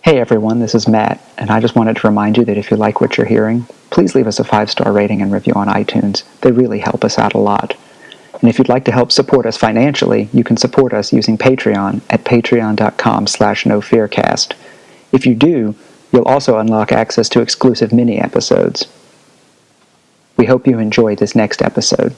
Hey everyone, this is Matt, and I just wanted to remind you that if you like what you're hearing, please leave us a 5-star rating and review on iTunes. They really help us out a lot. And if you'd like to help support us financially, you can support us using Patreon at patreon.com/nofearcast. If you do, you'll also unlock access to exclusive mini-episodes. We hope you enjoy this next episode.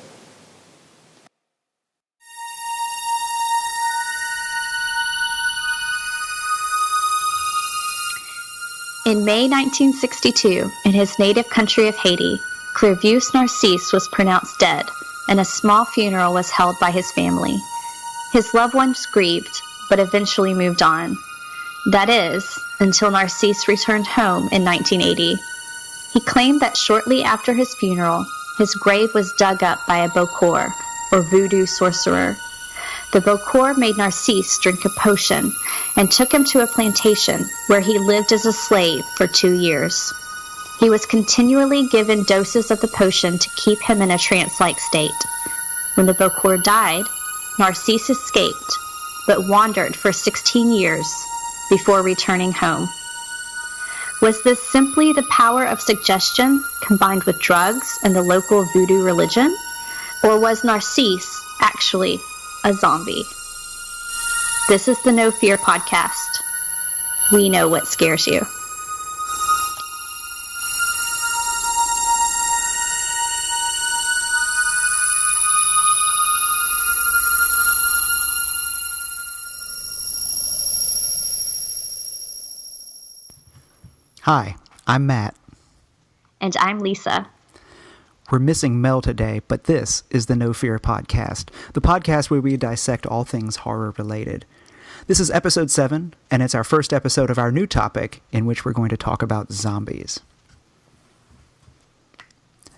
In May 1962, in his native country of Haiti, Clairvius Narcisse was pronounced dead, and a small funeral was held by his family. His loved ones grieved, but eventually moved on. That is, until Narcisse returned home in 1980. He claimed that shortly after his funeral, his grave was dug up by a Bokor, or Voodoo sorcerer. The Bokor made Narcisse drink a potion and took him to a plantation where he lived as a slave for 2 years. He was continually given doses of the potion to keep him in a trance-like state. When the Bokor died, Narcisse escaped, but wandered for 16 years before returning home. Was this simply the power of suggestion combined with drugs and the local voodoo religion? Or was Narcisse actually a zombie? This is the No Fear podcast. We know what scares you. Hi, I'm Matt. And I'm Lisa. We're missing Mel today, but this is the No Fear podcast, the podcast where we dissect all things horror-related. This is episode 7, and it's our first episode of our new topic, in which we're going to talk about zombies.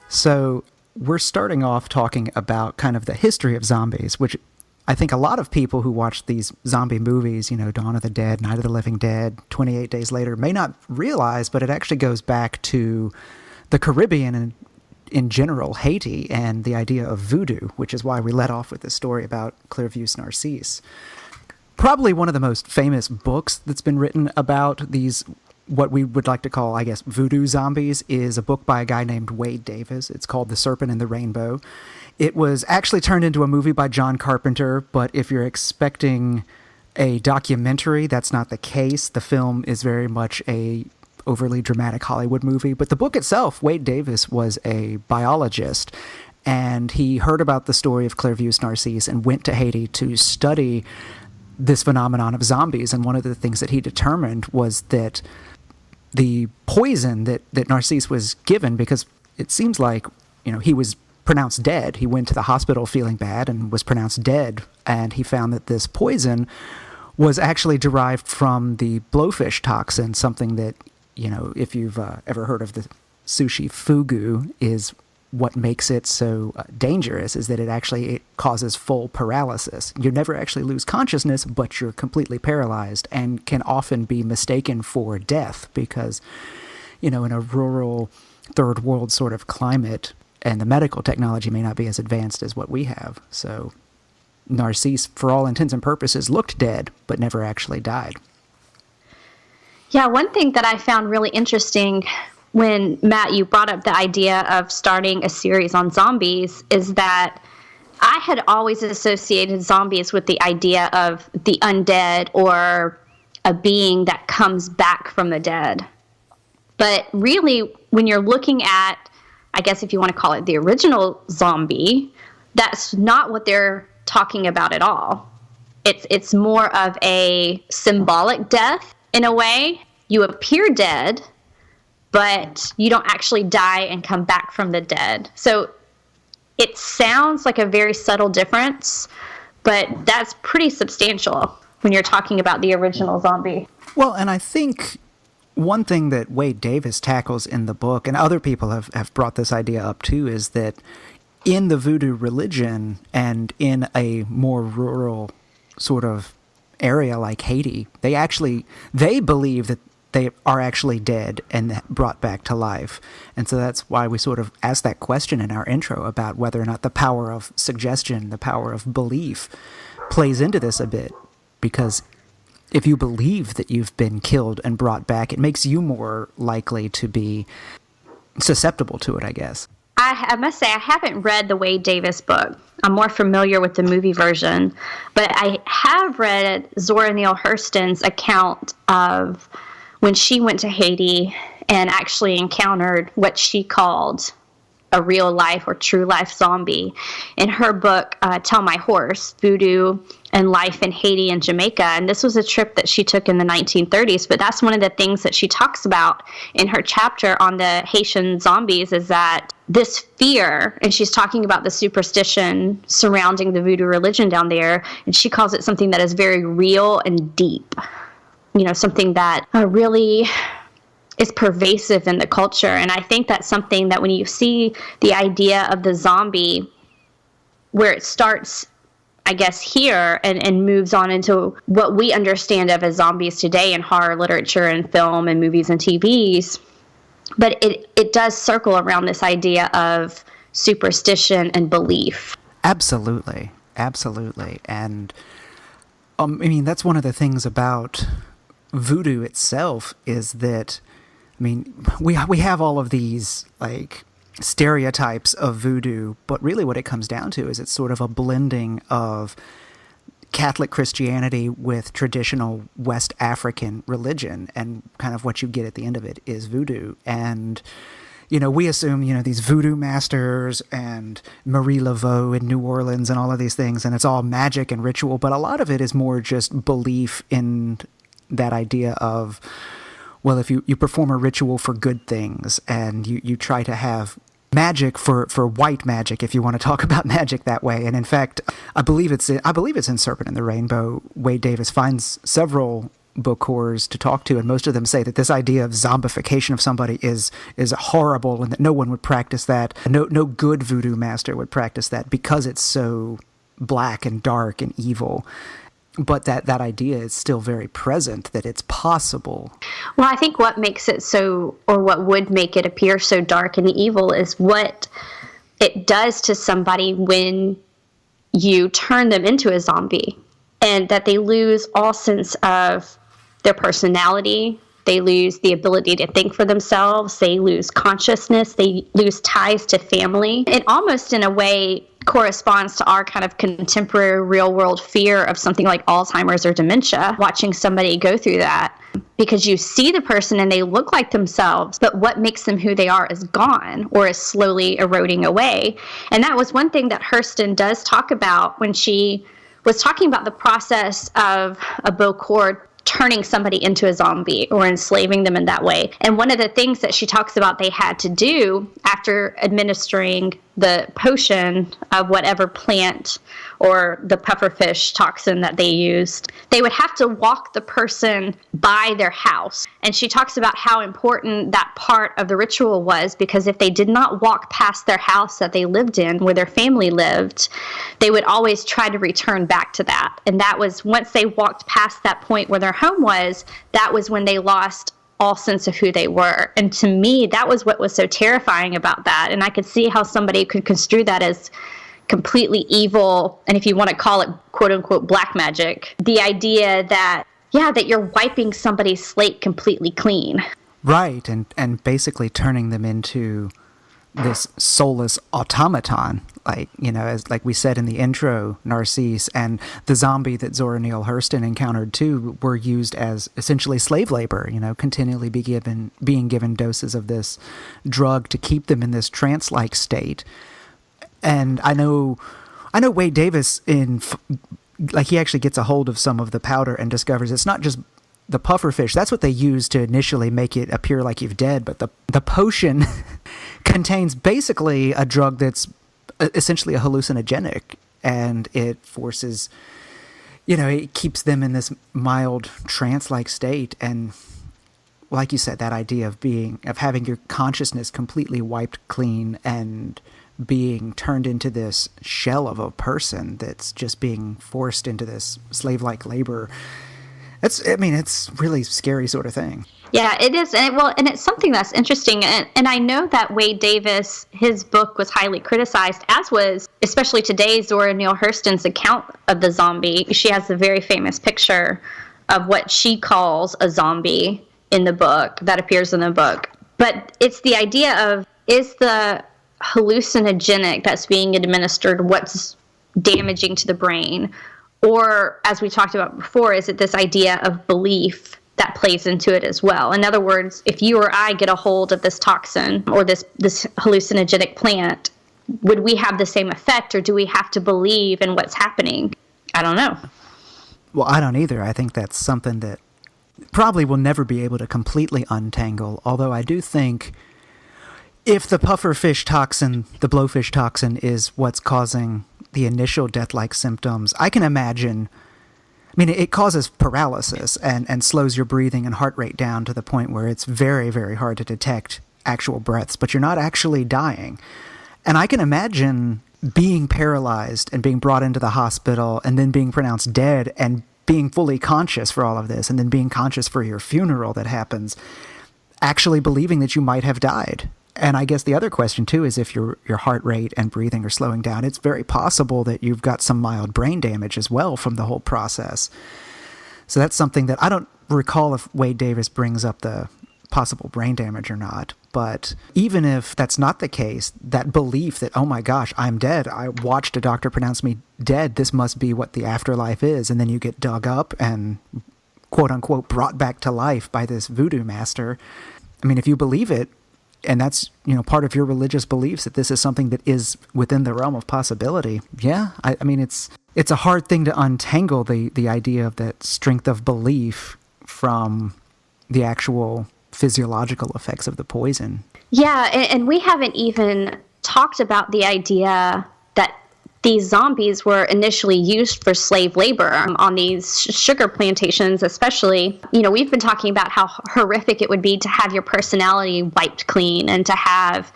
So, we're starting off talking about kind of the history of zombies, which I think a lot of people who watch these zombie movies, Dawn of the Dead, Night of the Living Dead, 28 Days Later, may not realize, but it actually goes back to the Caribbean and in general, Haiti, and the idea of voodoo, which is why we let off with this story about Clairvius Narcisse. Probably one of the most famous books that's been written about these, what we would like to call, I guess, voodoo zombies, is a book by a guy named Wade Davis. It's called The Serpent and the Rainbow. It was actually turned into a movie by John Carpenter, but if you're expecting a documentary, that's not the case. The film is very much a overly dramatic Hollywood movie. But the book itself, Wade Davis was a biologist, and he heard about the story of Clairvius Narcisse and went to Haiti to study this phenomenon of zombies. And one of the things that he determined was that the poison that Narcisse was given, because it seems like, he was pronounced dead. He went to the hospital feeling bad and was pronounced dead. And he found that this poison was actually derived from the blowfish toxin, something that, if you've ever heard of the sushi fugu, is what makes it so dangerous is that it causes full paralysis. You never actually lose consciousness, but you're completely paralyzed and can often be mistaken for death because, in a rural third world sort of climate, and the medical technology may not be as advanced as what we have. So Narcisse, for all intents and purposes, looked dead, but never actually died. Yeah, one thing that I found really interesting when, Matt, you brought up the idea of starting a series on zombies is that I had always associated zombies with the idea of the undead or a being that comes back from the dead. But really, when you're looking at, I guess if you want to call it the original zombie, that's not what they're talking about at all. It's more of a symbolic death. In a way, you appear dead, but you don't actually die and come back from the dead. So it sounds like a very subtle difference, but that's pretty substantial when you're talking about the original zombie. Well, and I think one thing that Wade Davis tackles in the book, and other people have brought this idea up too, is that in the voodoo religion and in a more rural sort of area like Haiti, they believe that they are actually dead and brought back to life. And so that's why we sort of asked that question in our intro about whether or not the power of suggestion, the power of belief plays into this a bit. Because if you believe that you've been killed and brought back, it makes you more likely to be susceptible to it, I guess. I must say, I haven't read the Wade Davis book. I'm more familiar with the movie version. But I have read Zora Neale Hurston's account of when she went to Haiti and actually encountered what she called a real life or true life zombie. In her book, Tell My Horse, Voodoo and Life in Haiti and Jamaica. And this was a trip that she took in the 1930s. But that's one of the things that she talks about in her chapter on the Haitian zombies, is that this fear, and she's talking about the superstition surrounding the voodoo religion down there, and she calls it something that is very real and deep. You know, something that really is pervasive in the culture. And I think that's something that when you see the idea of the zombie, where it starts, I guess, here and moves on into what we understand of as zombies today in horror literature and film and movies and TVs, but it does circle around this idea of superstition and belief. Absolutely. And I mean, that's one of the things about voodoo itself, is that, I mean, we have all of these like stereotypes of voodoo, but really what it comes down to is it's sort of a blending of Catholic Christianity with traditional West African religion, and kind of what you get at the end of it is voodoo. And, you know, we assume, you know, these voodoo masters and Marie Laveau in New Orleans and all of these things, and it's all magic and ritual, but a lot of it is more just belief in that idea of, well, if you perform a ritual for good things, and you try to have magic for white magic, if you want to talk about magic that way. And in fact, I believe it's in Serpent and the Rainbow, Wade Davis finds several Bokors to talk to, and most of them say that this idea of zombification of somebody is horrible, and that no one would practice that. No good voodoo master would practice that, because it's so black and dark and evil. But that idea is still very present, that it's possible. Well, I think what makes it so, or what would make it appear so dark and evil, is what it does to somebody when you turn them into a zombie, and that they lose all sense of their personality. They lose the ability to think for themselves. They lose consciousness. They lose ties to family. It almost, in a way, corresponds to our kind of contemporary real-world fear of something like Alzheimer's or dementia, watching somebody go through that. Because you see the person and they look like themselves, but what makes them who they are is gone, or is slowly eroding away. And that was one thing that Hurston does talk about when she was talking about the process of a Bokor turning somebody into a zombie or enslaving them in that way. And one of the things that she talks about they had to do after administering the potion of whatever plant or the pufferfish toxin that they used, they would have to walk the person by their house. And she talks about how important that part of the ritual was, because if they did not walk past their house that they lived in, where their family lived, they would always try to return back to that. And that was, once they walked past that point where their home was, that was when they lost all sense of who they were. And to me, that was what was so terrifying about that. And I could see how somebody could construe that as completely evil, and if you want to call it quote unquote black magic, the idea that, yeah, that you're wiping somebody's slate completely clean. Right, and basically turning them into this soulless automaton, like, you know, as like we said in the intro, Narcisse and the zombie that Zora Neale Hurston encountered too were used as essentially slave labor, you know, continually being given doses of this drug to keep them in this trance-like state. And I know Wade Davis, like, he actually gets a hold of some of the powder and discovers it's not just the pufferfish. That's what they use to initially make it appear like you've dead. But the potion contains basically a drug that's essentially a hallucinogenic, and it forces, you know, it keeps them in this mild trance-like state. And like you said, that idea of having your consciousness completely wiped clean and being turned into this shell of a person that's just being forced into this slave-like labor. It's really scary sort of thing. Yeah, it is. And it's something that's interesting. And I know that Wade Davis, his book was highly criticized, as was especially today's Zora Neale Hurston's account of the zombie. She has a very famous picture of what she calls a zombie in the book, that appears in the book. But it's the idea of, is the hallucinogenic that's being administered what's damaging to the brain? Or, as we talked about before, is it this idea of belief that plays into it as well? In other words, if you or I get a hold of this toxin or this hallucinogenic plant, would we have the same effect, or do we have to believe in what's happening? I don't know. Well, I don't either. I think that's something that probably will never be able to completely untangle, although I do think if the pufferfish toxin, the blowfish toxin, is what's causing the initial death-like symptoms, I can imagine, I mean, it causes paralysis and slows your breathing and heart rate down to the point where it's very, very hard to detect actual breaths, but you're not actually dying. And I can imagine being paralyzed and being brought into the hospital and then being pronounced dead and being fully conscious for all of this and then being conscious for your funeral that happens, actually believing that you might have died. And I guess the other question, too, is if your heart rate and breathing are slowing down, it's very possible that you've got some mild brain damage as well from the whole process. So that's something that I don't recall if Wade Davis brings up the possible brain damage or not. But even if that's not the case, that belief that, oh my gosh, I'm dead. I watched a doctor pronounce me dead. This must be what the afterlife is. And then you get dug up and, quote unquote, brought back to life by this voodoo master. I mean, if you believe it, and that's, part of your religious beliefs, that this is something that is within the realm of possibility. Yeah, I mean, it's a hard thing to untangle the idea of that strength of belief from the actual physiological effects of the poison. Yeah, and we haven't even talked about the idea that these zombies were initially used for slave labor on these sugar plantations, especially. We've been talking about how horrific it would be to have your personality wiped clean and to have,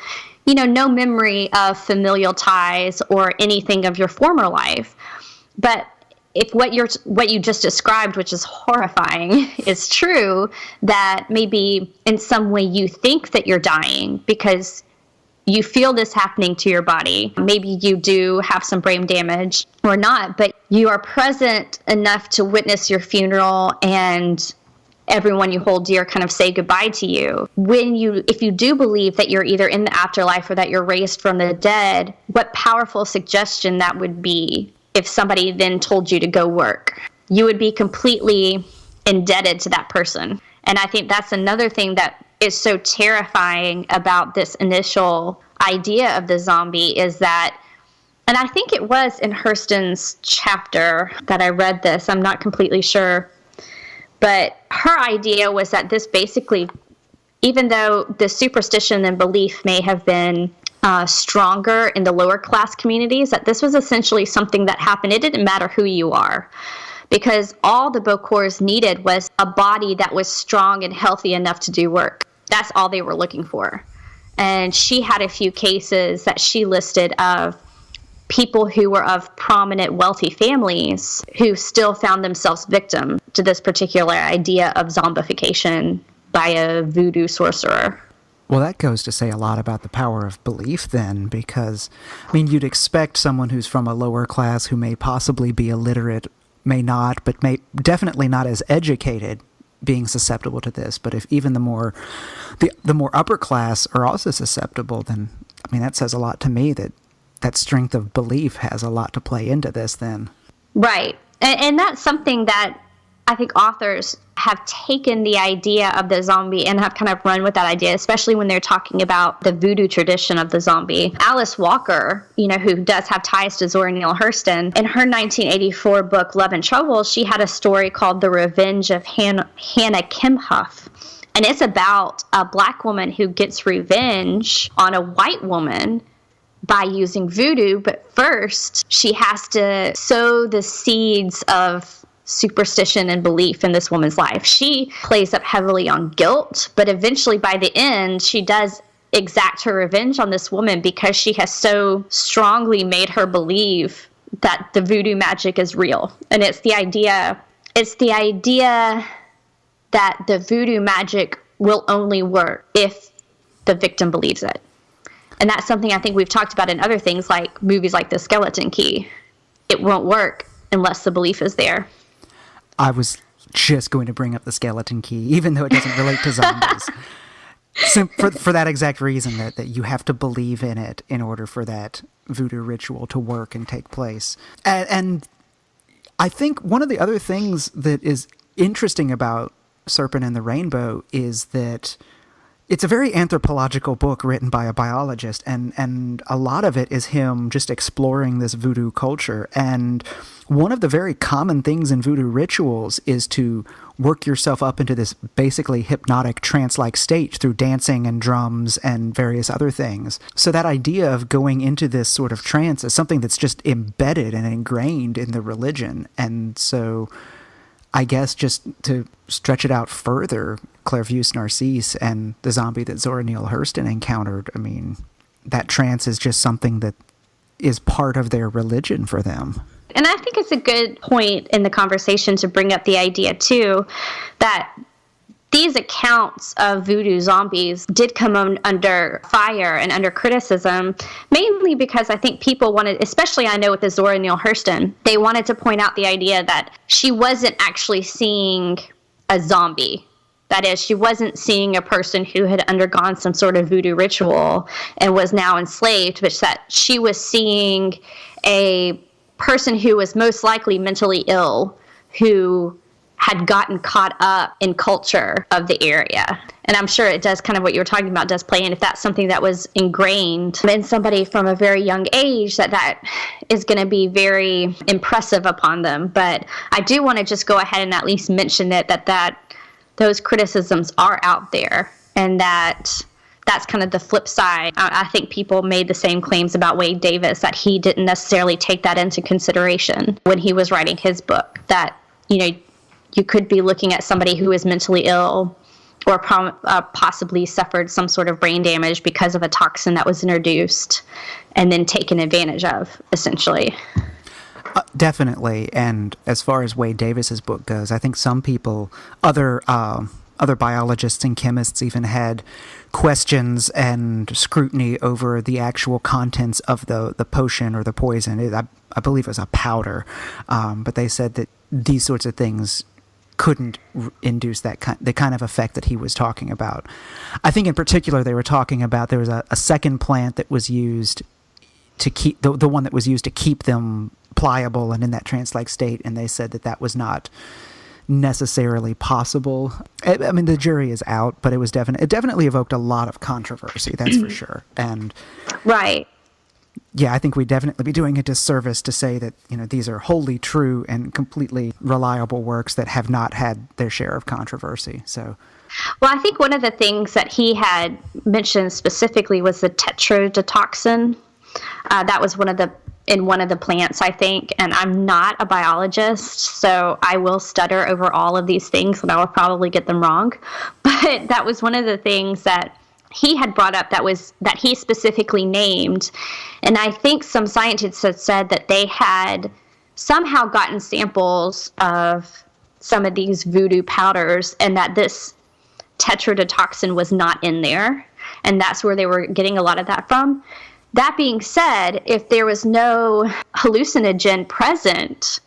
no memory of familial ties or anything of your former life. But if what you just described, which is horrifying, is true, that maybe in some way you think that you're dying because you feel this happening to your body. Maybe you do have some brain damage or not, but you are present enough to witness your funeral and everyone you hold dear kind of say goodbye to you. If you do believe that you're either in the afterlife or that you're raised from the dead, what powerful suggestion that would be if somebody then told you to go work. You would be completely indebted to that person. And I think that's another thing that is so terrifying about this initial idea of the zombie is that, and I think it was in Hurston's chapter that I read this, I'm not completely sure, but her idea was that this basically, even though the superstition and belief may have been stronger in the lower class communities, that this was essentially something that happened. It didn't matter who you are, because all the Bokors needed was a body that was strong and healthy enough to do work. That's all they were looking for. And she had a few cases that she listed of people who were of prominent wealthy families who still found themselves victim to this particular idea of zombification by a voodoo sorcerer. Well, that goes to say a lot about the power of belief then, because, you'd expect someone who's from a lower class who may possibly be illiterate, may not, but may definitely not as educated, being susceptible to this. But if even the more upper class are also susceptible, then, that says a lot to me that strength of belief has a lot to play into this then. Right. And that's something that I think authors have taken the idea of the zombie and have kind of run with that idea, especially when they're talking about the voodoo tradition of the zombie. Alice Walker, who does have ties to Zora Neale Hurston, in her 1984 book, Love and Trouble, she had a story called The Revenge of Hannah Kimhoff. And it's about a black woman who gets revenge on a white woman by using voodoo. But first, she has to sow the seeds of superstition and belief in this woman's life. She plays up heavily on guilt, but eventually by the end, she does exact her revenge on this woman because she has so strongly made her believe that the voodoo magic is real. And it's the idea that the voodoo magic will only work if the victim believes it. And that's something I think we've talked about in other things, like movies like The Skeleton Key. It won't work unless the belief is there. I was just going to bring up the skeleton key, even though it doesn't relate to zombies. So for that exact reason, that you have to believe in it in order for that voodoo ritual to work and take place. And I think one of the other things that is interesting about Serpent and the Rainbow is that it's a very anthropological book written by a biologist, and a lot of it is him just exploring this voodoo culture. And one of the very common things in voodoo rituals is to work yourself up into this basically hypnotic trance-like state through dancing and drums and various other things. So that idea of going into this sort of trance is something that's just embedded and ingrained in the religion. And so I guess just to stretch it out further, Clairvoyance Narcisse and the zombie that Zora Neale Hurston encountered, I mean, that trance is just something that is part of their religion for them. And I think it's a good point in the conversation to bring up the idea, too, that these accounts of voodoo zombies did come under fire and under criticism, mainly because I think people wanted, especially I know with the Zora Neale Hurston, they wanted to point out the idea that she wasn't actually seeing a zombie. That is, she wasn't seeing a person who had undergone some sort of voodoo ritual and was now enslaved, but that she was seeing a person who was most likely mentally ill, who had gotten caught up in culture of the area. And I'm sure it does kind of what you were talking about does play in. If that's something that was ingrained in somebody from a very young age, that is going to be very impressive upon them. But I do want to just go ahead and at least mention it, that those criticisms are out there, and that's kind of the flip side. I think people made the same claims about Wade Davis, that he didn't necessarily take that into consideration when he was writing his book, that, you know, you could be looking at somebody who is mentally ill or possibly suffered some sort of brain damage because of a toxin that was introduced and then taken advantage of, essentially. Definitely. And as far as Wade Davis's book goes, I think some people, other biologists and chemists even had questions and scrutiny over the actual contents of the potion or the poison. I believe it was a powder. But they said that these sorts of things couldn't induce the kind of effect that he was talking about. I think in particular they were talking about there was a second plant that was used to keep, the one that was used to keep them pliable and in that trance-like state, and they said that was not necessarily possible. I mean, the jury is out, but it definitely evoked a lot of controversy, that's for sure. And right. Yeah, I think we'd definitely be doing a disservice to say that, you know, these are wholly true and completely reliable works that have not had their share of controversy. So, well, I think one of the things that he had mentioned specifically was the tetrodotoxin. That was one of the plants, I think, and I'm not a biologist, so I will stutter over all of these things and I will probably get them wrong. But that was one of the things that he had brought up that he specifically named. And I think some scientists had said that they had somehow gotten samples of some of these voodoo powders and that this tetrodotoxin was not in there. And that's where they were getting a lot of that from. That being said, if there was no hallucinogen present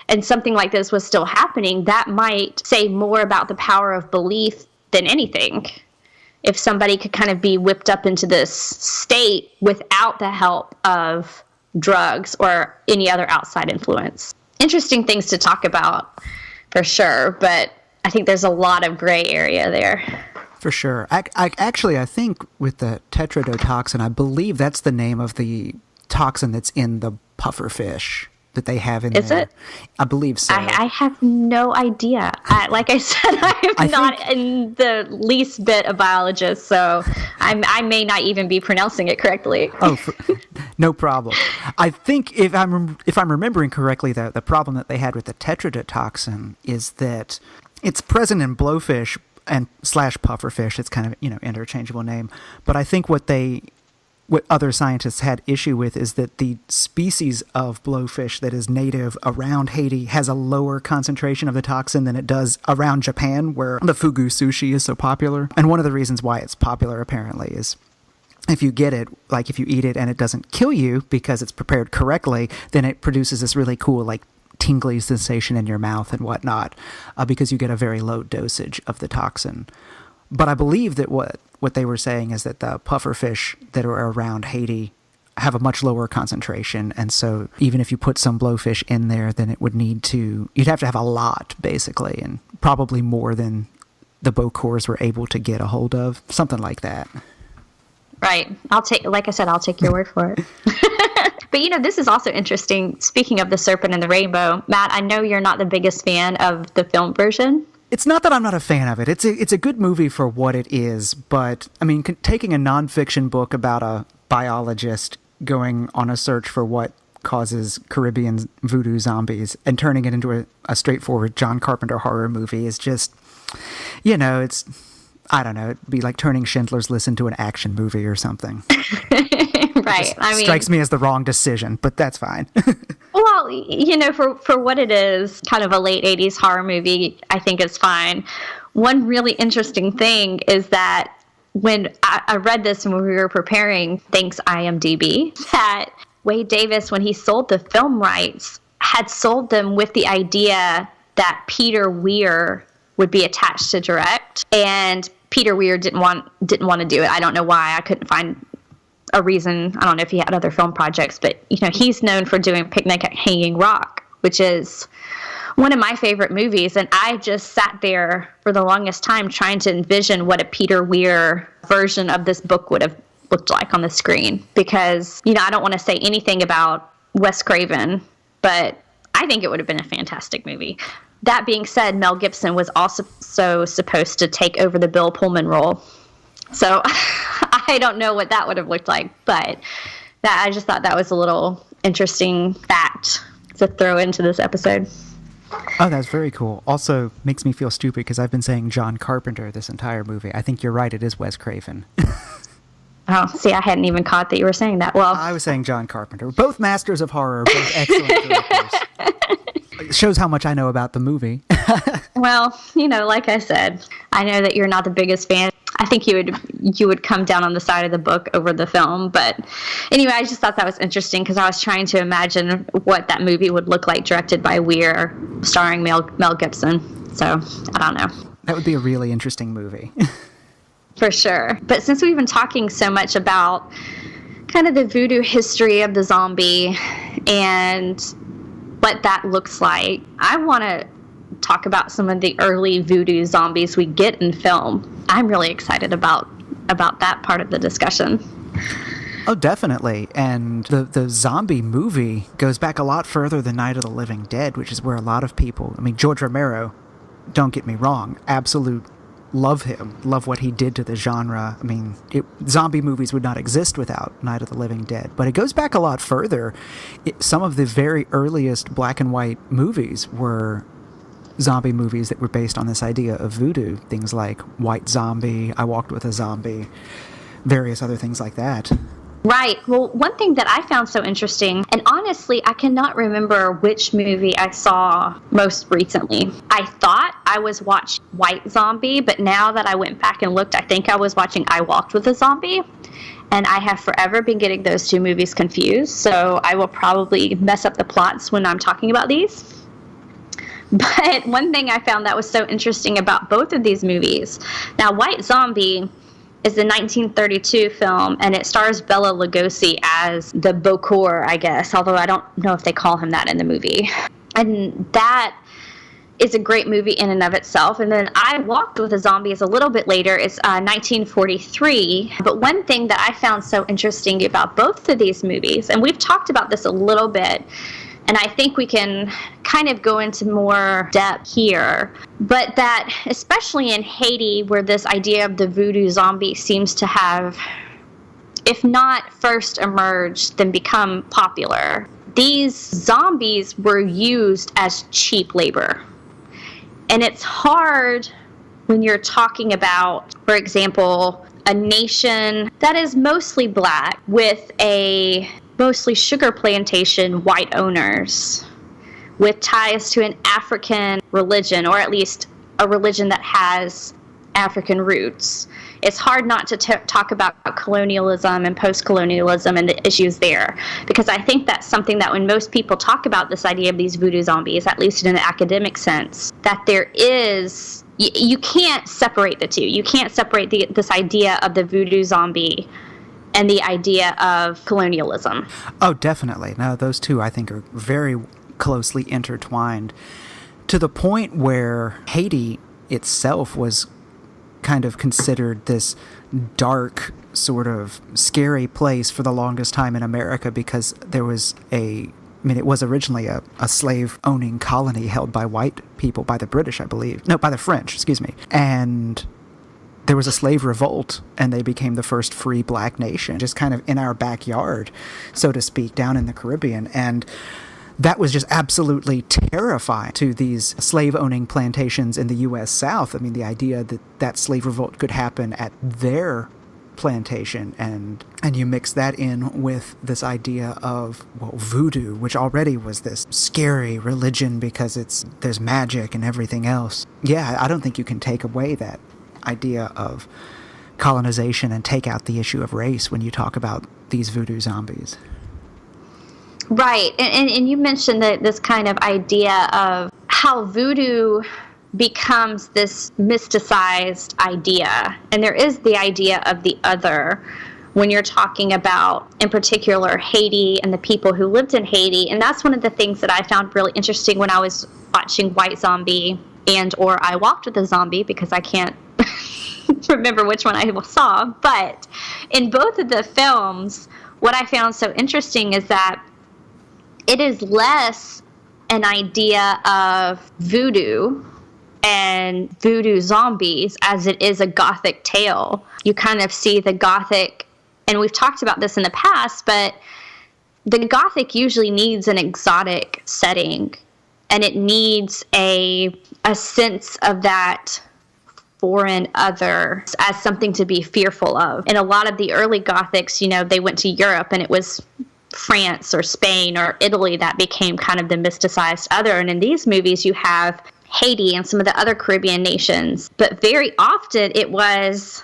and something like this was still happening, that might say more about the power of belief than anything. If somebody could kind of be whipped up into this state without the help of drugs or any other outside influence. Interesting things to talk about, for sure, but I think there's a lot of gray area there. For sure. I think with the tetrodotoxin, I believe that's the name of the toxin that's in the pufferfish that they have in there. Is it? I believe so. I have no idea. Like I said, I'm not in the least bit a biologist, so I may not even be pronouncing it correctly. Oh, no problem. I think if I'm remembering correctly, the problem that they had with the tetrodotoxin is that it's present in blowfish and / pufferfish. It's kind of, you know, interchangeable name. But I think what other scientists had issue with is that the species of blowfish that is native around Haiti has a lower concentration of the toxin than it does around Japan, where the fugu sushi is so popular. And one of the reasons why it's popular, apparently, is if you get it, like if you eat it and it doesn't kill you because it's prepared correctly, then it produces this really cool, like, tingly sensation in your mouth and whatnot, because you get a very low dosage of the toxin. But I believe that what they were saying is that the pufferfish that are around Haiti have a much lower concentration, and so even if you put some blowfish in there, then you'd have to have a lot, basically, and probably more than the Bokors were able to get a hold of, something like that. Right. I'll take your word for it. But, this is also interesting. Speaking of the Serpent and the Rainbow, Matt, I know you're not the biggest fan of the film version. It's not that I'm not a fan of it. It's a good movie for what it is, but, I mean, taking a nonfiction book about a biologist going on a search for what causes Caribbean voodoo zombies and turning it into a straightforward John Carpenter horror movie is just, it's, I don't know, it'd be like turning Schindler's List into an action movie or something. Right. Strikes me as the wrong decision, but that's fine. Well, for what it is, kind of a late 80s horror movie, I think it's fine. One really interesting thing is that when I read this when we were preparing, thanks IMDb, that Wade Davis, when he sold the film rights, had sold them with the idea that Peter Weir would be attached to direct, and Peter Weir didn't want to do it. I don't know why. I couldn't find a reason. I don't know if he had other film projects, but he's known for doing Picnic at Hanging Rock, which is one of my favorite movies, and I just sat there for the longest time trying to envision what a Peter Weir version of this book would have looked like on the screen, because I don't want to say anything about Wes Craven, but I think it would have been a fantastic movie. That being said, Mel Gibson was also supposed to take over the Bill Pullman role, so I don't know what that would have looked like, but I just thought that was a little interesting fact to throw into this episode. Oh, that's very cool. Also makes me feel stupid because I've been saying John Carpenter this entire movie. I think you're right. It is Wes Craven. Oh, see, I hadn't even caught that you were saying that. Well, I was saying John Carpenter. Both masters of horror, both excellent directors. It shows how much I know about the movie. Well, like I said, I know that you're not the biggest fan. I think you would come down on the side of the book over the film. But anyway, I just thought that was interesting because I was trying to imagine what that movie would look like directed by Weir, starring Mel Gibson. So, I don't know. That would be a really interesting movie. For sure. But since we've been talking so much about kind of the voodoo history of the zombie and what that looks like, I want to talk about some of the early voodoo zombies we get in film. I'm really excited about that part of the discussion. Oh, definitely. And the zombie movie goes back a lot further than Night of the Living Dead, which is where a lot of people, George Romero, don't get me wrong, love him, love what he did to the genre. Zombie movies would not exist without Night of the Living Dead, but it goes back a lot further. Some of the very earliest black and white movies were zombie movies that were based on this idea of voodoo. Things like White Zombie, I Walked with a Zombie, various other things like that. Right. Well, one thing that I found so interesting, and honestly, I cannot remember which movie I saw most recently. I thought I was watching White Zombie, but now that I went back and looked, I think I was watching I Walked with a Zombie. And I have forever been getting those two movies confused, so I will probably mess up the plots when I'm talking about these. But one thing I found that was so interesting about both of these movies, now White Zombie is the 1932 film, and it stars Bela Lugosi as the Bokor, I guess, although I don't know if they call him that in the movie. And that is a great movie in and of itself. And then I Walked with a Zombie is a little bit later. It's 1943. But one thing that I found so interesting about both of these movies, and we've talked about this a little bit, and I think we can kind of go into more depth here, but that especially in Haiti, where this idea of the voodoo zombie seems to have, if not first emerged, then become popular, these zombies were used as cheap labor. And it's hard when you're talking about, for example, a nation that is mostly black with a mostly sugar plantation white owners with ties to an African religion, or at least a religion that has African roots. It's hard not to talk about colonialism and post-colonialism and the issues there, because I think that's something that when most people talk about this idea of these voodoo zombies, at least in an academic sense, that there is, you can't separate the two. You can't separate this idea of the voodoo zombie and the idea of colonialism. Oh, definitely. No, those two I think are very closely intertwined, to the point where Haiti itself was kind of considered this dark, sort of scary place for the longest time in America, because there was it was originally a slave-owning colony held by white people, by the British, I believe. No, by the French, excuse me. And there was a slave revolt, and they became the first free black nation, just kind of in our backyard, so to speak, down in the Caribbean. And that was just absolutely terrifying to these slave-owning plantations in the U.S. South. I mean, the idea that that slave revolt could happen at their plantation, and you mix that in with this idea of, well, voodoo, which already was this scary religion because there's magic and everything else. Yeah, I don't think you can take away that idea of colonization and take out the issue of race when you talk about these voodoo zombies. Right, and you mentioned that this kind of idea of how voodoo becomes this mysticized idea, and there is the idea of the other when you're talking about, in particular, Haiti and the people who lived in Haiti. And that's one of the things that I found really interesting when I was watching White Zombie or I Walked with a Zombie, because I can't remember which one I saw. But in both of the films, what I found so interesting is that it is less an idea of voodoo and voodoo zombies as it is a gothic tale. You kind of see the gothic, and we've talked about this in the past, but the gothic usually needs an exotic setting, and it needs a sense of that foreign other as something to be fearful of. And a lot of the early gothics, they went to Europe, and it was France or Spain or Italy that became kind of the mysticized other. And in these movies, you have Haiti and some of the other Caribbean nations. But very often it was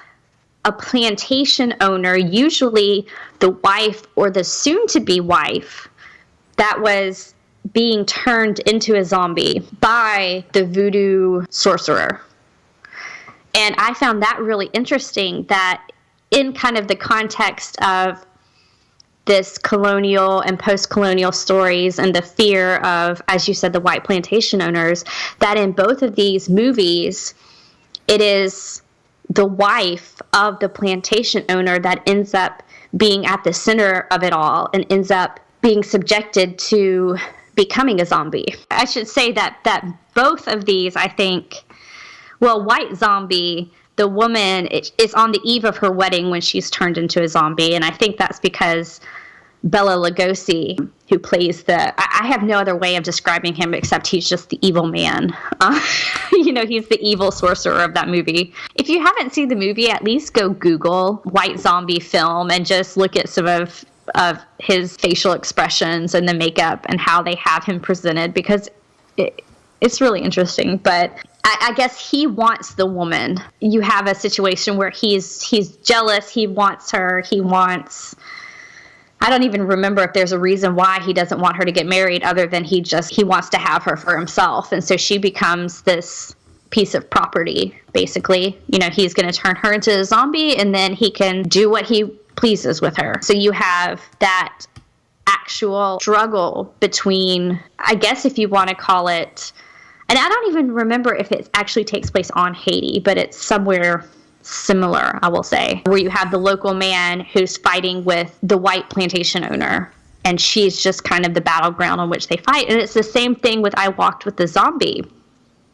a plantation owner, usually the wife or the soon-to-be wife, that was being turned into a zombie by the voodoo sorcerer. And I found that really interesting, that in kind of the context of this colonial and post-colonial stories and the fear of, as you said, the white plantation owners, that in both of these movies, it is the wife of the plantation owner that ends up being at the center of it all and ends up being subjected to becoming a zombie. I should say that both of these, I think, well, White Zombie, the woman is on the eve of her wedding when she's turned into a zombie, and I think that's because Bela Lugosi, who plays I have no other way of describing him except he's just the evil man. He's the evil sorcerer of that movie. If you haven't seen the movie, at least go Google White Zombie film and just look at some of his facial expressions and the makeup and how they have him presented, because it's really interesting. But I guess he wants the woman. You have a situation where he's jealous. He wants her. I don't even remember if there's a reason why he doesn't want her to get married other than he wants to have her for himself. And so she becomes this piece of property, basically. He's going to turn her into a zombie, and then he can do what he pleases with her. So you have that actual struggle between, I guess if you want to call it, and I don't even remember if it actually takes place on Haiti, but it's somewhere similar, I will say, where you have the local man who's fighting with the white plantation owner, and she's just kind of the battleground on which they fight. And it's the same thing with I Walked with the Zombie,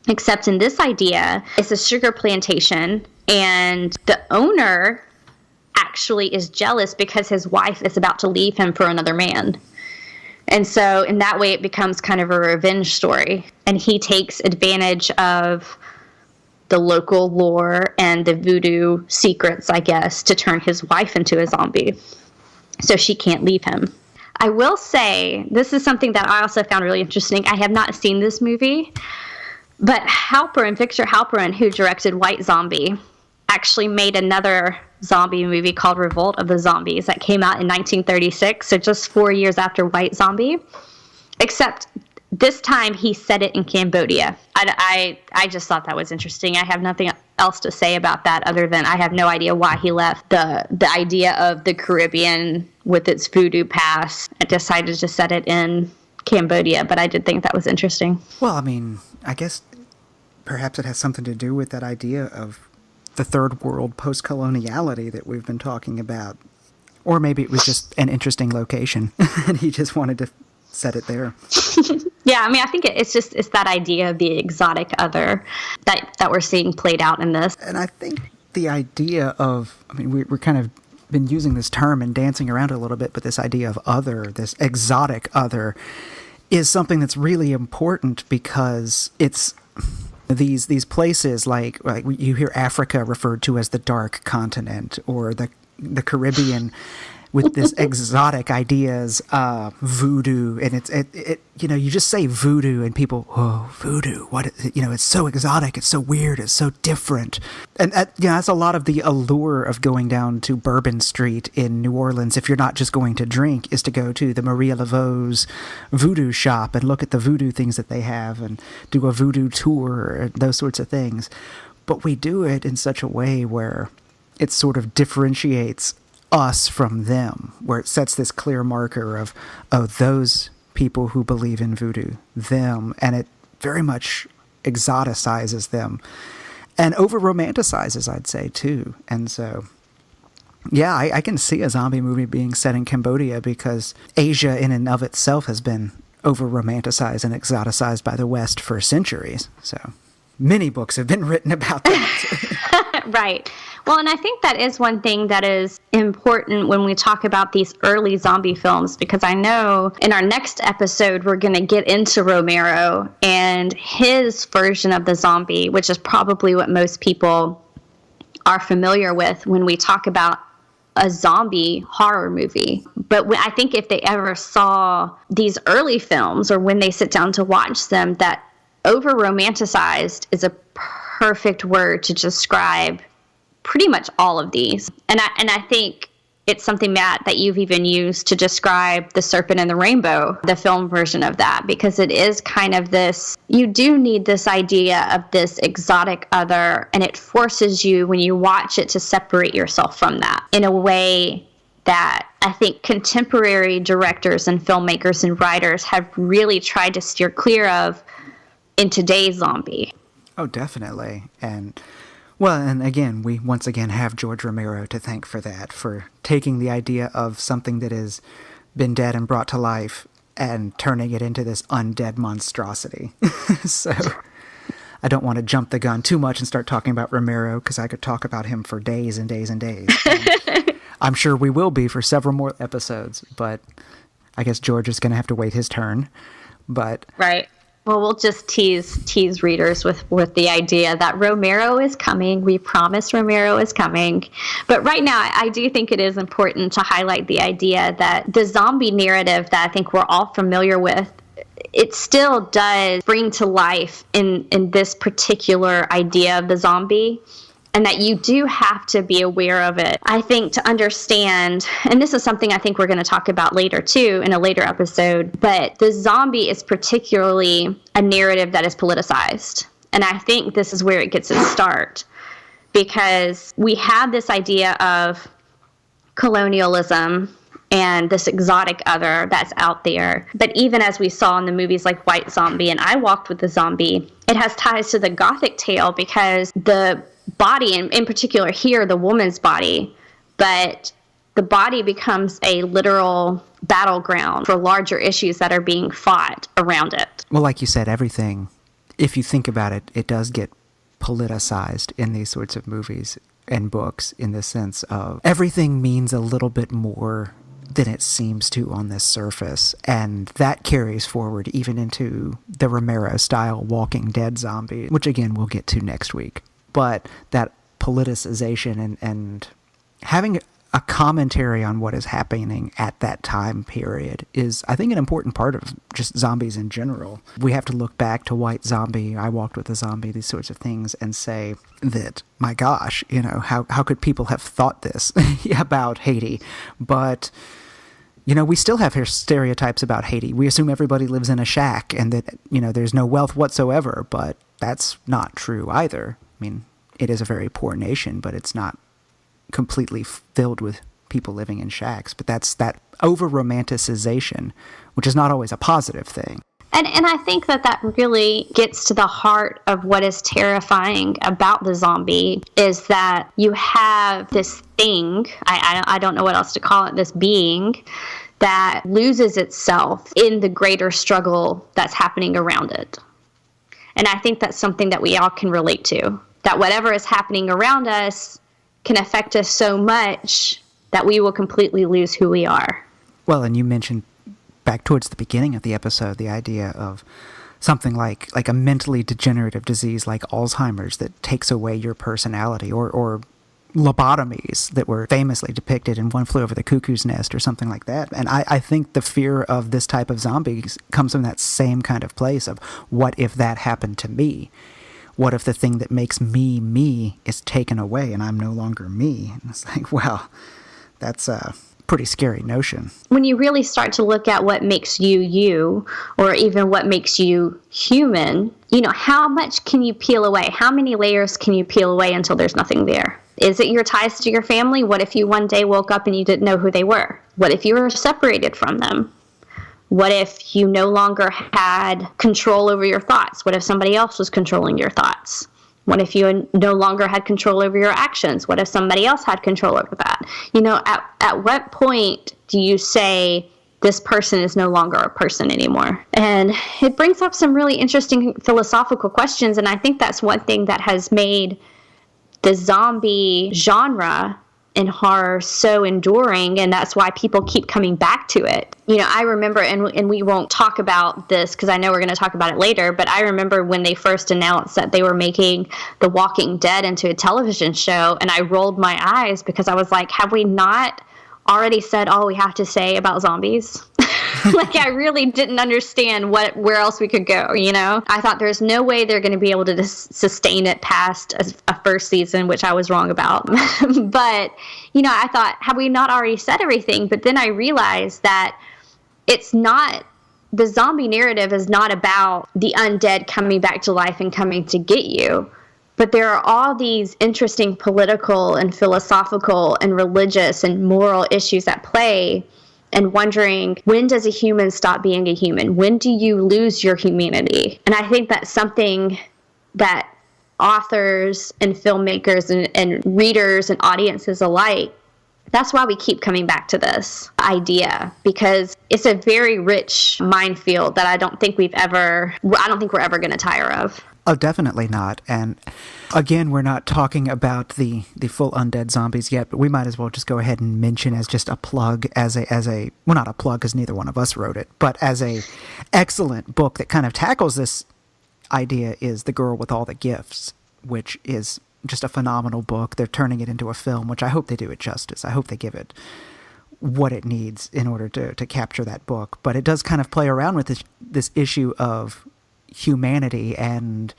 except in this idea, it's a sugar plantation, and the owner actually is jealous because his wife is about to leave him for another man. And so in that way, it becomes kind of a revenge story. And he takes advantage of the local lore and the voodoo secrets, I guess, to turn his wife into a zombie. So she can't leave him. I will say, this is something that I also found really interesting. I have not seen this movie, but Victor Halperin, who directed White Zombie, actually made another zombie movie called Revolt of the Zombies that came out in 1936, so just 4 years after White Zombie. Except this time he set it in Cambodia. I just thought that was interesting. I have nothing else to say about that other than I have no idea why he left the idea of the Caribbean with its voodoo past and decided to set it in Cambodia, but I did think that was interesting. Well, I mean, I guess perhaps it has something to do with that idea of the third world post-coloniality that we've been talking about. Or maybe it was just an interesting location and he just wanted to set it there. Yeah, I mean, I think it's that idea of the exotic other that we're seeing played out in this. And I think the idea of, I mean, we're kind of been using this term and dancing around it a little bit, but this idea of other, this exotic other, is something that's really important because it's these places like you hear Africa referred to as the dark continent, or the Caribbean with this exotic ideas, voodoo, and it you just say voodoo and people, oh, voodoo, what, it's so exotic, it's so weird, it's so different. And that's a lot of the allure of going down to Bourbon Street in New Orleans, if you're not just going to drink, is to go to the Maria Laveau's voodoo shop and look at the voodoo things that they have and do a voodoo tour and those sorts of things. But we do it in such a way where it sort of differentiates us from them, where it sets this clear marker of, oh, those people who believe in voodoo, them, and it very much exoticizes them and over-romanticizes, I'd say, too. And so, yeah, I can see a zombie movie being set in Cambodia because Asia in and of itself has been over-romanticized and exoticized by the West for centuries. So many books have been written about that. Right. Well, and I think that is one thing that is important when we talk about these early zombie films, because I know in our next episode, we're going to get into Romero and his version of the zombie, which is probably what most people are familiar with when we talk about a zombie horror movie. But I think if they ever saw these early films or when they sit down to watch them, that over-romanticized is a perfect word to describe pretty much all of these. And I think it's something, Matt, that you've even used to describe The Serpent and the Rainbow, the film version of that, because it is kind of this, you do need this idea of this exotic other, and it forces you, when you watch it, to separate yourself from that in a way that I think contemporary directors and filmmakers and writers have really tried to steer clear of in today's zombie. Oh, definitely. And well, and again, we once again have George Romero to thank for that, for taking the idea of something that has been dead and brought to life and turning it into this undead monstrosity. So I don't want to jump the gun too much and start talking about Romero, because I could talk about him for days and days and days. And I'm sure we will be for several more episodes, but I guess George is going to have to wait his turn. But right. Well, we'll just tease readers with the idea that Romero is coming. We promise Romero is coming. But right now, I do think it is important to highlight the idea that the zombie narrative that I think we're all familiar with, it still does bring to life in this particular idea of the zombie, and that you do have to be aware of it, I think, to understand, and this is something I think we're going to talk about later, too, in a later episode, but the zombie is particularly a narrative that is politicized. And I think this is where it gets its start, because we have this idea of colonialism and this exotic other that's out there. But even as we saw in the movies like White Zombie and I Walked with the Zombie, it has ties to the Gothic tale, because the body, and in particular here, the woman's body, but the body becomes a literal battleground for larger issues that are being fought around it. Well, like you said, everything, if you think about it, it does get politicized in these sorts of movies and books, in the sense of everything means a little bit more than it seems to on this surface, and that carries forward even into the Romero-style Walking Dead zombie, which again we'll get to next week. But that politicization and having a commentary on what is happening at that time period is, I think, an important part of just zombies in general. We have to look back to White Zombie, I Walked with a Zombie, these sorts of things, and say that, my gosh, how could people have thought this about Haiti? But, we still have stereotypes about Haiti. We assume everybody lives in a shack and that, there's no wealth whatsoever, but that's not true either. I mean, it is a very poor nation, but it's not completely filled with people living in shacks. But that's that over-romanticization, which is not always a positive thing. And I think that really gets to the heart of what is terrifying about the zombie, is that you have this thing, I don't know what else to call it, this being that loses itself in the greater struggle that's happening around it. And I think that's something that we all can relate to, that whatever is happening around us can affect us so much that we will completely lose who we are. Well, and you mentioned back towards the beginning of the episode the idea of something like a mentally degenerative disease like Alzheimer's that takes away your personality, or lobotomies that were famously depicted in One Flew Over the Cuckoo's Nest or something like that. And I think the fear of this type of zombies comes from that same kind of place of, what if that happened to me? What if the thing that makes me me is taken away and I'm no longer me? And it's like, well, that's a pretty scary notion. When you really start to look at what makes you you, or even what makes you human, how much can you peel away? How many layers can you peel away until there's nothing there? Is it your ties to your family? What if you one day woke up and you didn't know who they were? What if you were separated from them? What if you no longer had control over your thoughts? What if somebody else was controlling your thoughts? What if you no longer had control over your actions? What if somebody else had control over that? At what point do you say, this person is no longer a person anymore? And it brings up some really interesting philosophical questions, and I think that's one thing that has made the zombie genre in horror so enduring, and that's why people keep coming back to it. I remember, and we won't talk about this because I know we're going to talk about it later, but I remember when they first announced that they were making The Walking Dead into a television show, and I rolled my eyes because I was like, have we not already said all we have to say about zombies? Like, I really didn't understand where else we could go, I thought there's no way they're going to be able to sustain it past a first season, which I was wrong about. But, I thought, have we not already said everything? But then I realized that it's not, the zombie narrative is not about the undead coming back to life and coming to get you. But there are all these interesting political and philosophical and religious and moral issues at play, and wondering, when does a human stop being a human? When do you lose your humanity? And I think that's something that authors and filmmakers and readers and audiences alike, that's why we keep coming back to this idea, because it's a very rich minefield that I don't think we're ever going to tire of. Oh, definitely not. And again, we're not talking about the full undead zombies yet, but we might as well just go ahead and mention as just a plug, as a well, not a plug because neither one of us wrote it, but as a excellent book that kind of tackles this idea is The Girl with All the Gifts, which is just a phenomenal book. They're turning it into a film, which I hope they do it justice. I hope they give it what it needs in order to capture that book. But it does kind of play around with this issue of humanity, and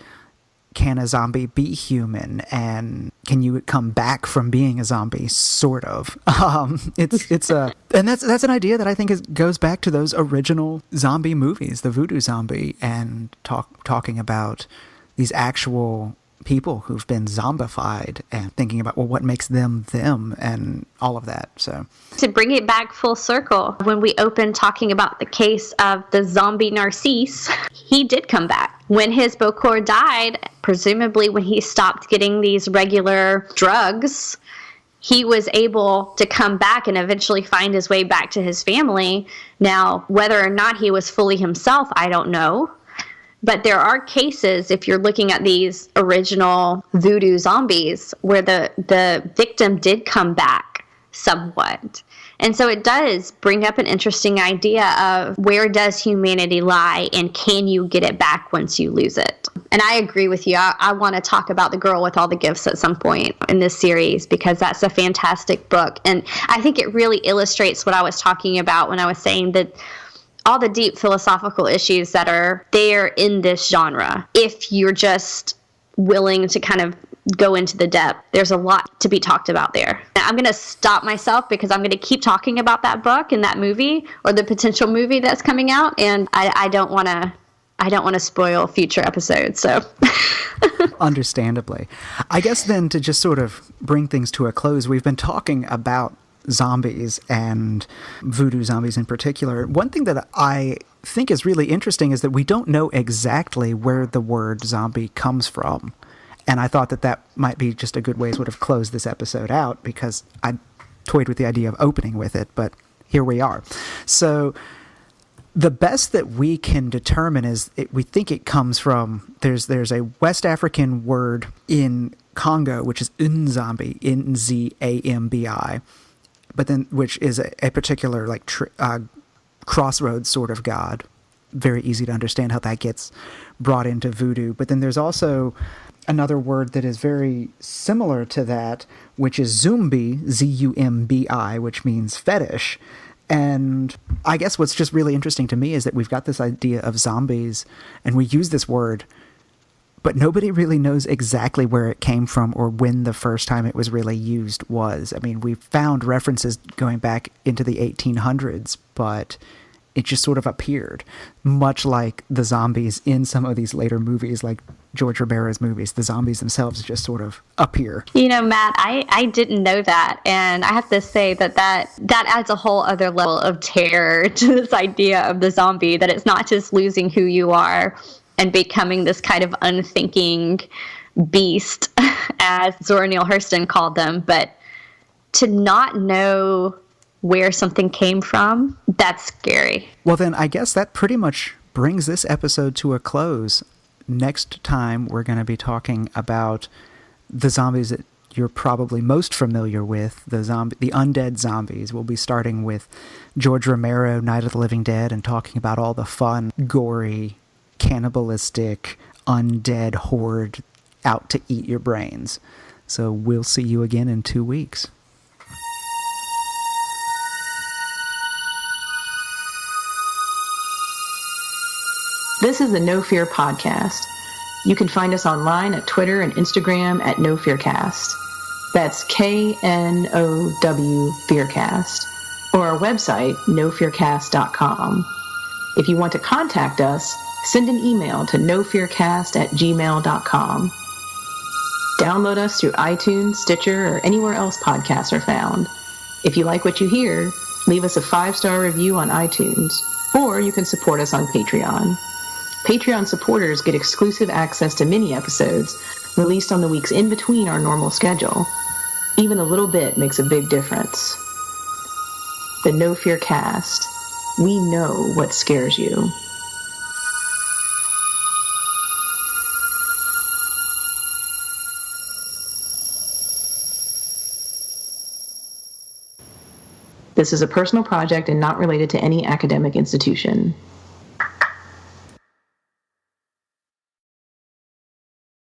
can a zombie be human, and can you come back from being a zombie, sort of. It's and that's an idea that I think goes back to those original zombie movies, the Voodoo zombie, and talking about these actual people who've been zombified, and thinking about, well, what makes them them, and all of that. So to bring it back full circle, when we opened talking about the case of the zombie Narcisse, he did come back. When his Bokor died, presumably when he stopped getting these regular drugs, he was able to come back and eventually find his way back to his family. Now, whether or not he was fully himself, I don't know. But there are cases, if you're looking at these original voodoo zombies, where the victim did come back somewhat. And so it does bring up an interesting idea of where does humanity lie and can you get it back once you lose it? And I agree with you. I want to talk about The Girl with All the Gifts at some point in this series because that's a fantastic book. And I think it really illustrates what I was talking about when I was saying that all the deep philosophical issues that are there in this genre, if you're just willing to kind of go into the depth, there's a lot to be talked about there. I'm going to stop myself because I'm going to keep talking about that book and that movie or the potential movie that's coming out, and I don't want to spoil future episodes. So understandably. I guess then to just sort of bring things to a close, we've been talking about zombies and voodoo zombies in particular. One thing that I think is really interesting is that we don't know exactly where the word zombie comes from. And I thought that might be just a good way to sort of close this episode out because I toyed with the idea of opening with it, but here we are. So the best that we can determine is we think it comes from, there's a West African word in Congo, which is Nzambi, Nzambi, but then which is a particular like crossroads sort of god. Very easy to understand how that gets brought into voodoo. But then there's also another word that is very similar to that, which is Zumbi, Z-U-M-B-I, which means fetish. And I guess what's just really interesting to me is that we've got this idea of zombies, and we use this word, but nobody really knows exactly where it came from or when the first time it was really used was. I mean, we found references going back into the 1800s, but it just sort of appeared, much like the zombies in some of these later movies, like George Romero's movies. The zombies themselves just sort of appear. You know, Matt, I didn't know that. And I have to say that adds a whole other level of terror to this idea of the zombie, that it's not just losing who you are and becoming this kind of unthinking beast, as Zora Neale Hurston called them, but to not know where something came from, that's scary. Well, then I guess that pretty much brings this episode to a close. Next time, we're going to be talking about the zombies that you're probably most familiar with, the undead zombies. We'll be starting with George Romero, Night of the Living Dead, and talking about all the fun, gory, cannibalistic, undead horde out to eat your brains. So we'll see you again in 2 weeks. This is the No Fear Podcast. You can find us online at Twitter and Instagram at No Fear Cast. That's KNOW Fearcast. Or our website, nofearcast.com. If you want to contact us, send an email to nofearcast@gmail.com. Download us through iTunes, Stitcher, or anywhere else podcasts are found. If you like what you hear, leave us a 5-star review on iTunes, or you can support us on Patreon. Patreon supporters get exclusive access to mini episodes released on the weeks in between our normal schedule. Even a little bit makes a big difference. The No Fear Cast. We know what scares you. This is a personal project and not related to any academic institution.